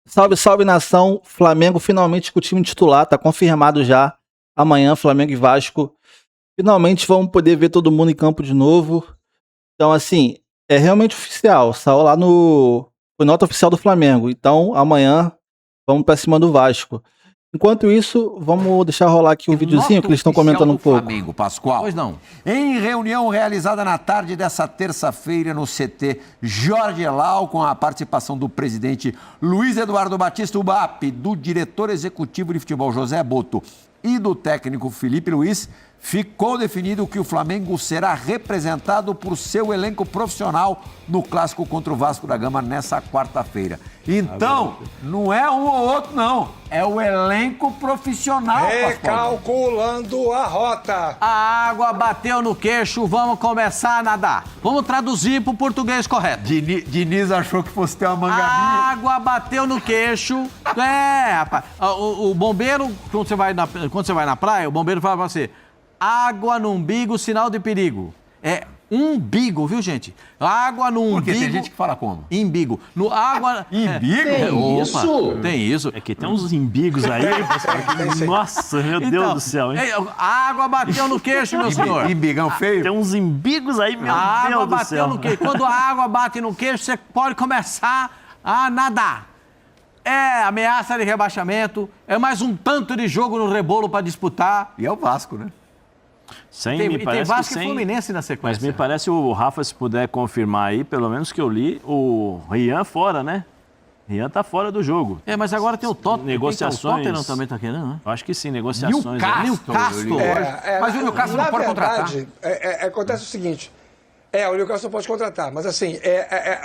Salve, salve nação. Flamengo finalmente com o time titular, tá confirmado já. Amanhã, Flamengo e Vasco. Finalmente vamos poder ver todo mundo em campo de novo. Então, assim, é realmente oficial. Saiu lá no. Foi nota oficial do Flamengo. Então, amanhã vamos pra cima do Vasco. Enquanto isso, vamos deixar rolar aqui um videozinho que eles estão comentando um pouco. Flamengo, Pascoal. Pois não. Em reunião realizada na tarde dessa terça-feira no CT Jorge Elal, com a participação do presidente Luiz Eduardo Batista, o BAP, do diretor executivo de futebol José Boto e do técnico Felipe Luiz, ficou definido que o Flamengo será representado por seu elenco profissional no clássico contra o Vasco da Gama nessa quarta-feira. Então, não é um ou outro, não. É o elenco profissional, Recalculando a rota. A água bateu no queixo, vamos começar a nadar. Vamos traduzir para o português correto. Diniz achou que fosse ter uma A mangavinha. água bateu no queixo. Rapaz. O bombeiro, quando você vai na praia, o bombeiro fala pra você: água no umbigo, sinal de perigo. É umbigo, viu, gente? Água no umbigo. Porque tem gente que fala como? Imbigo. No água... Imbigo? Tem isso? Opa, tem isso. É que tem uns imbigos aí. Nossa, meu Deus do céu, hein? A água bateu no queixo, meu senhor. Imbigão feio? Tem uns imbigos aí, meu A água Deus do bateu céu. no queixo. Quando a água bate no queixo, você pode começar a nadar. É ameaça de rebaixamento, é mais um tanto de jogo no rebolo para disputar. E é o Vasco, né? Tem Vasco e Fluminense na sequência. Mas me parece, o Rafa, se puder confirmar aí, pelo menos que eu li, o Rian fora, né? Rian tá fora do jogo. É, mas agora tem o Tottenham. Negociações. O Tottenham também tá querendo, né? Eu acho que sim, negociações. Newcastle. Mas o Newcastle não pode contratar. Acontece o seguinte. O Newcastle pode contratar, mas assim,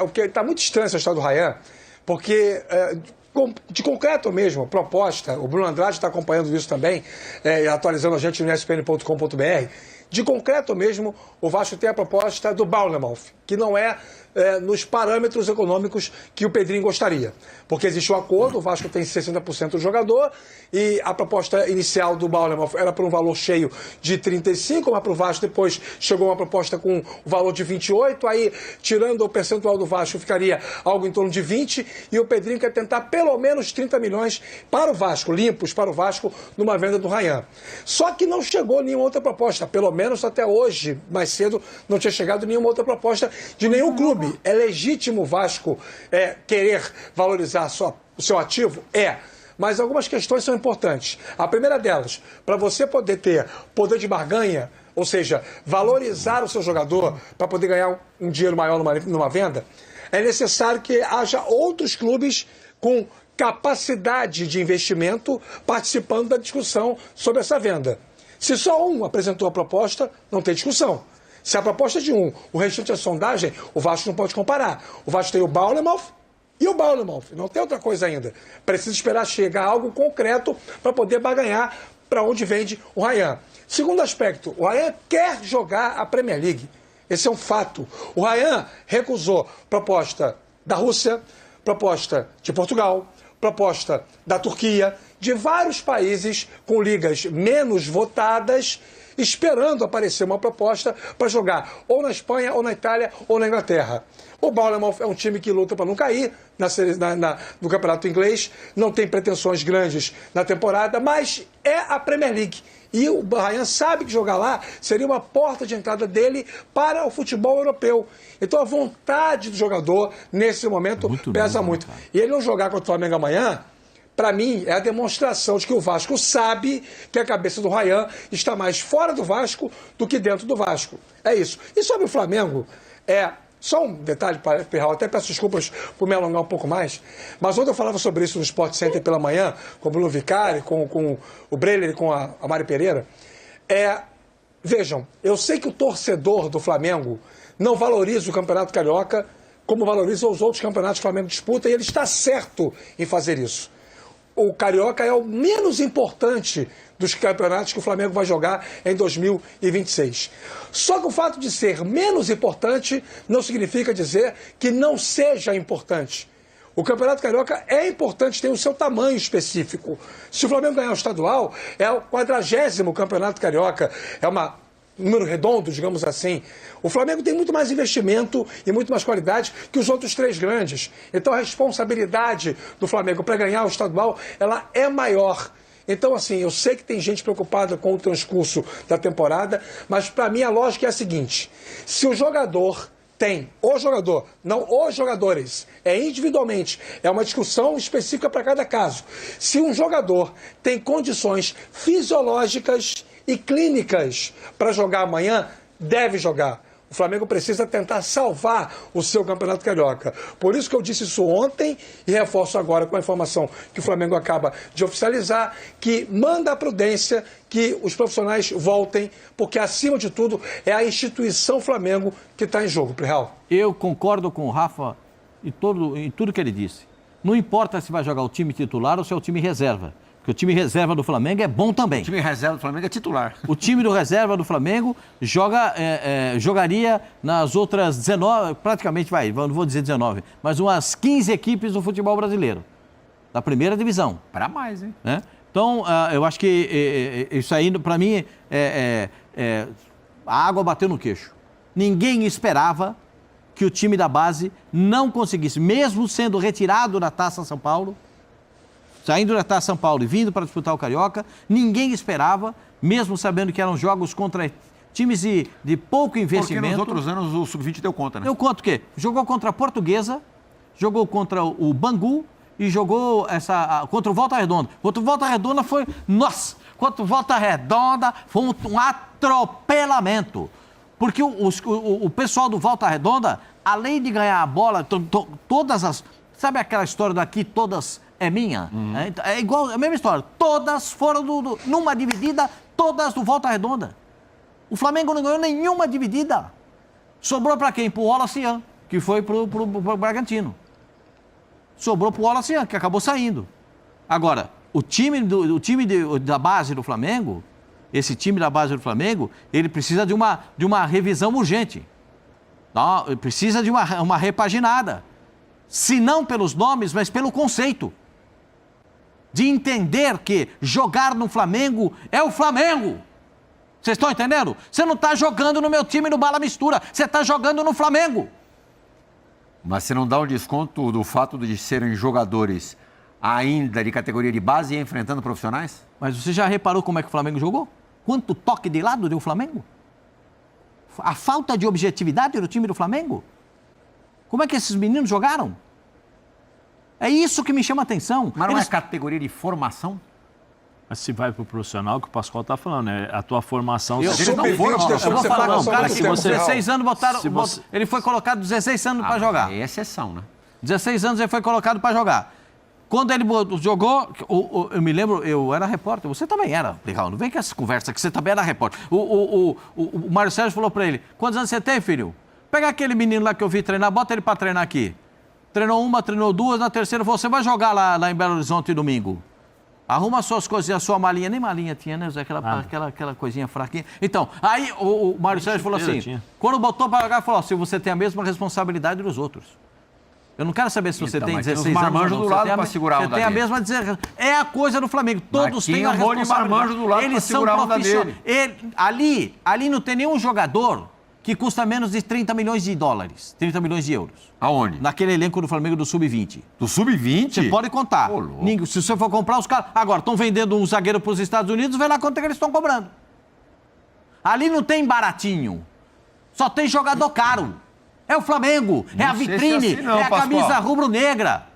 o que está muito estranho essa história do Ryan, porque de concreto mesmo, proposta, o Bruno Andrade está acompanhando isso também, atualizando a gente no espn.com.br, de concreto mesmo, o Vasco tem a proposta do Bournemouth, que não é nos parâmetros econômicos que o Pedrinho gostaria. Porque existe um acordo, o Vasco tem 60% do jogador, e a proposta inicial do Bournemouth era por um valor cheio de 35, mas para o Vasco depois chegou uma proposta com o valor de 28, aí tirando o percentual do Vasco ficaria algo em torno de 20, e o Pedrinho quer tentar pelo menos 30 milhões para o Vasco, limpos para o Vasco, numa venda do Ryan. Só que não chegou nenhuma outra proposta, pelo menos até hoje, mais cedo, não tinha chegado nenhuma outra proposta de nenhum clube. É legítimo o Vasco querer valorizar o seu ativo? Mas algumas questões são importantes. A primeira delas, para você poder ter poder de barganha, ou seja, valorizar o seu jogador para poder ganhar um dinheiro maior numa venda, é necessário que haja outros clubes com capacidade de investimento participando da discussão sobre essa venda. Se só um apresentou a proposta, não tem discussão. Se a proposta é de um, o restante é sondagem, o Vasco não pode comparar. O Vasco tem o Bournemouth e o Bournemouth. Não tem outra coisa ainda. Precisa esperar chegar algo concreto para poder barganhar para onde vende o Ryan. Segundo aspecto, o Ryan quer jogar a Premier League. Esse é um fato. O Ryan recusou proposta da Rússia, proposta de Portugal, proposta da Turquia, de vários países com ligas menos votadas, esperando aparecer uma proposta para jogar ou na Espanha, ou na Itália, ou na Inglaterra. O Bournemouth é um time que luta para não cair no campeonato inglês, não tem pretensões grandes na temporada, mas é a Premier League. E o Ryan sabe que jogar lá seria uma porta de entrada dele para o futebol europeu. Então a vontade do jogador, nesse momento, pesa muito. E ele não jogar contra o Flamengo amanhã, para mim, é a demonstração de que o Vasco sabe que a cabeça do Ryan está mais fora do Vasco do que dentro do Vasco. É isso. E sobre o Flamengo, só um detalhe, Pirral, até peço desculpas por me alongar um pouco mais, mas ontem eu falava sobre isso no Sport Center pela manhã, com o Bruno Vicari, com o Breler e com a Mari Pereira. Vejam, eu sei que o torcedor do Flamengo não valoriza o Campeonato Carioca como valoriza os outros campeonatos que o Flamengo disputa, e ele está certo em fazer isso. O Carioca é o menos importante dos campeonatos que o Flamengo vai jogar em 2026. Só que o fato de ser menos importante não significa dizer que não seja importante. O Campeonato Carioca é importante, tem o seu tamanho específico. Se o Flamengo ganhar o estadual, é o 40º Campeonato Carioca. É uma número redondo, digamos assim, o Flamengo tem muito mais investimento e muito mais qualidade que os outros 3 grandes. Então a responsabilidade do Flamengo para ganhar o estadual, ela é maior. Então, assim, eu sei que tem gente preocupada com o transcurso da temporada, mas para mim a lógica é a seguinte: se o jogador tem, o jogador, não os jogadores, é individualmente, é uma discussão específica para cada caso. Se um jogador tem condições fisiológicas e clínicas para jogar amanhã, deve jogar. O Flamengo precisa tentar salvar o seu Campeonato Carioca. Por isso que eu disse isso ontem e reforço agora com a informação que o Flamengo acaba de oficializar, que manda a prudência que os profissionais voltem, porque acima de tudo é a instituição Flamengo que está em jogo, Plihal. Eu concordo com o Rafa em tudo que ele disse. Não importa se vai jogar o time titular ou se é o time reserva. Porque o time reserva do Flamengo é bom também. O time reserva do Flamengo é titular. O time do reserva do Flamengo jogaria nas outras 19, praticamente não vou dizer 19, mas umas 15 equipes do futebol brasileiro, da primeira divisão. Para mais, hein? Né? Então, eu acho que isso aí, para mim, a água bateu no queixo. Ninguém esperava que o time da base não conseguisse, mesmo sendo retirado da Taça São Paulo, saindo da Taça São Paulo e vindo para disputar o Carioca, ninguém esperava, mesmo sabendo que eram jogos contra times de pouco investimento. Porque nos outros anos o Sub-20 deu conta, né? Deu conta o quê? Jogou contra a Portuguesa, jogou contra o Bangu e jogou contra o Volta Redonda. Contra o Volta Redonda foi... Nossa! Contra o Volta Redonda foi um atropelamento. Porque o pessoal do Volta Redonda, além de ganhar a bola, todas as... Sabe aquela história daqui, todas... É minha. É igual, a mesma história. Todas foram numa dividida, todas do Volta Redonda. O Flamengo não ganhou nenhuma dividida. Sobrou para quem? Pro Olacian, que foi pro Bragantino. Sobrou pro Olacian, que acabou saindo. Agora, o time da base do Flamengo, esse time da base do Flamengo, ele precisa de uma revisão urgente. Não, precisa de uma repaginada. Se não pelos nomes, mas pelo conceito. De entender que jogar no Flamengo é o Flamengo. Vocês estão entendendo? Você não está jogando no meu time no Bala Mistura. Você está jogando no Flamengo. Mas você não dá um desconto do fato de serem jogadores ainda de categoria de base e enfrentando profissionais? Mas você já reparou como é que o Flamengo jogou? Quanto toque de lado deu o Flamengo? A falta de objetividade do time do Flamengo? Como é que esses meninos jogaram? É isso que me chama a atenção. Mas não é categoria de formação? Mas se vai pro profissional, que o Pascoal está falando, é a tua formação... Eu vou falar com um cara que com 16 anos ele foi colocado 16 anos para jogar. É exceção, né? 16 anos ele foi colocado para jogar. Quando ele jogou, eu me lembro, eu era repórter, você também era, legal, não vem com essa conversa que você também era repórter. O Mário Sérgio falou para ele, quantos anos você tem, filho? Pega aquele menino lá que eu vi treinar, bota ele para treinar aqui. Treinou uma, treinou duas, na terceira você vai jogar lá em Belo Horizonte domingo. Arruma as suas coisinhas, a sua malinha, nem malinha tinha, né? Aquela coisinha fraquinha. Então, aí o Mário Sérgio falou assim, quando botou para jogar, falou, se você tem a mesma responsabilidade dos outros. Eu não quero saber se você tem 16 anos. Marmanjo do lado para segurar você tem a mesma dizer. É a coisa do Flamengo. Todos têm a responsabilidade. Marmanjo do lado para segurar a dele. Ali não tem nenhum jogador que custa menos de 30 milhões de dólares, 30 milhões de euros. Aonde? Naquele elenco do Flamengo do Sub-20. Do Sub-20? Você pode contar. Se você for comprar, os caras... Agora, estão vendendo um zagueiro para os Estados Unidos, vê lá quanto é que eles estão cobrando. Ali não tem baratinho. Só tem jogador caro. É o Flamengo, é a vitrine, é a camisa rubro-negra.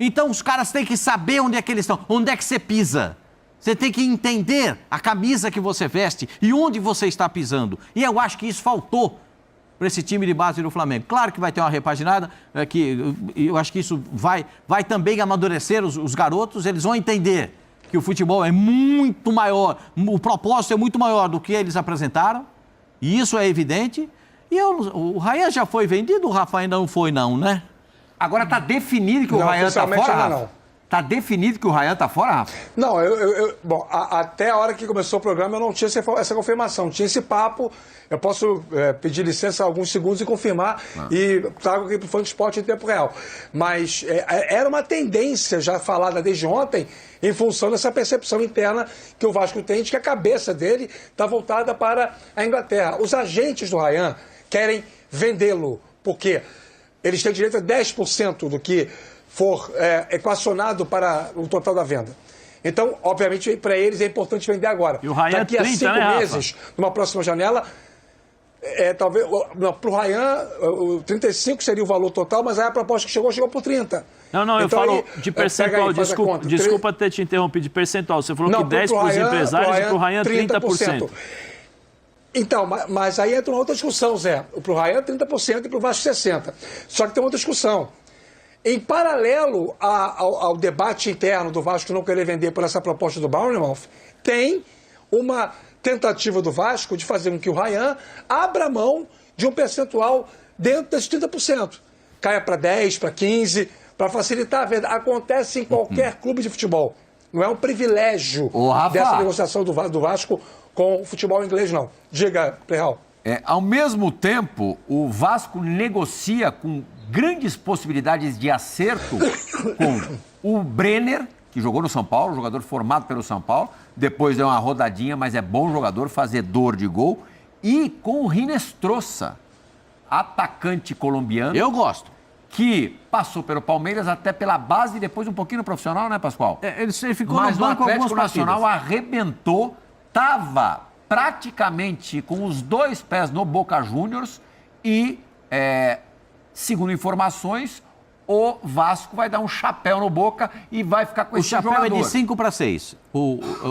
Então, os caras têm que saber onde é que eles estão, onde é que você pisa. Você tem que entender a camisa que você veste e onde você está pisando. E eu acho que isso faltou para esse time de base do Flamengo. Claro que vai ter uma repaginada, eu acho que isso vai também amadurecer os garotos, eles vão entender que o futebol é muito maior, o propósito é muito maior do que eles apresentaram, e isso é evidente. E o Rayan já foi vendido, o Rafa ainda não foi não, né? Agora está definido que o Rayan está fora, Rafa? Tá definido que o Ryan tá fora, Rafa? Não, bom, até a hora que começou o programa eu não tinha essa confirmação, tinha esse papo. Eu posso pedir licença alguns segundos e confirmar e trago aqui para o Fã do Esporte em tempo real. Mas era uma tendência já falada desde ontem em função dessa percepção interna que o Vasco tem de que a cabeça dele está voltada para a Inglaterra. Os agentes do Ryan querem vendê-lo, porque eles têm direito a 10% do que for equacionado para o total da venda. Então, obviamente, para eles é importante vender agora. E o Ryan Daqui 30, a 5 né, meses, numa próxima janela, talvez para o Ryan, o 35 seria o valor total, mas aí a proposta que chegou por 30. Não, então, eu falo de percentual, desculpa ter te interrompido, de percentual. Você falou que 10 para os empresários e para o Ryan 30%. Então, mas aí entra uma outra discussão, Zé. Para o Ryan 30% e para o Vasco 60%. Só que tem outra discussão. Em paralelo ao debate interno do Vasco não querer vender por essa proposta do Bournemouth, tem uma tentativa do Vasco de fazer com que o Ryan abra mão de um percentual dentro desses 30%. Caia para 10%, para 15%, para facilitar a venda. Acontece em qualquer clube de futebol. Não é um privilégio dessa negociação do Vasco com o futebol inglês, não. Diga, Playhall. Ao mesmo tempo, o Vasco negocia com grandes possibilidades de acerto com o Brenner, que jogou no São Paulo, jogador formado pelo São Paulo, depois deu uma rodadinha, mas é bom jogador, fazedor de gol, e com o Rinestrosa, atacante colombiano. Eu gosto. Que passou pelo Palmeiras até pela base e depois um pouquinho no profissional, né, Pascoal? Ele ficou mas no banco o Atlético algumas Nacional partidas. arrebentou, estava praticamente com os 2 pés no Boca Juniors e, segundo informações, o Vasco vai dar um chapéu no Boca e vai ficar com esse jogador. O chapéu é de 5 para 6.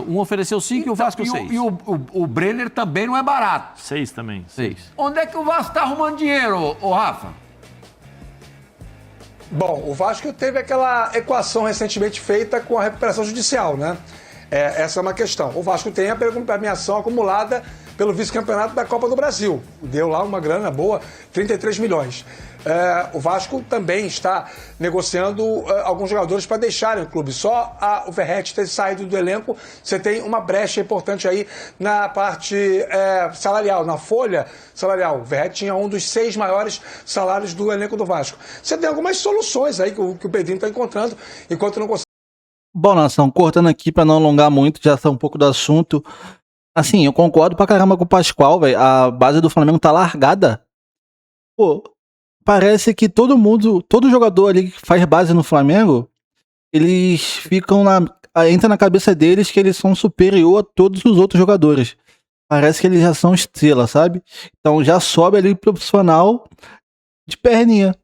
Um ofereceu 5 e o Vasco 6. E o Brenner também não é barato. 6 também. 6. Onde é que o Vasco está arrumando dinheiro, ô Rafa? Bom, o Vasco teve aquela equação recentemente feita com a recuperação judicial, né? Essa é uma questão. O Vasco tem a premiação acumulada pelo vice-campeonato da Copa do Brasil. Deu lá uma grana boa, 33 milhões. O Vasco também está negociando alguns jogadores para deixarem o clube. Só o Verratti ter saído do elenco, você tem uma brecha importante aí na parte salarial, na folha salarial. O Verratti tinha um dos 6 maiores salários do elenco do Vasco. Você tem algumas soluções aí que o Pedrinho está encontrando, enquanto não consegue. Bom, nação, cortando aqui pra não alongar muito, já está um pouco do assunto. Assim, eu concordo pra caramba com o Pascoal, velho. A base do Flamengo tá largada. Pô, parece que todo jogador ali que faz base no Flamengo, eles ficam entra na cabeça deles que eles são superior a todos os outros jogadores. Parece que eles já são estrela, sabe? Então já sobe ali profissional de perninha,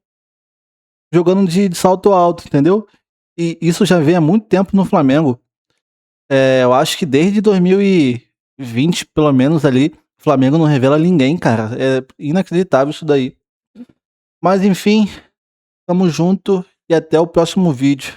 jogando de salto alto, entendeu? E isso já vem há muito tempo no Flamengo. Eu acho que desde 2020, pelo menos ali, o Flamengo não revela ninguém, cara. É inacreditável isso daí. Mas enfim, tamo junto e até o próximo vídeo.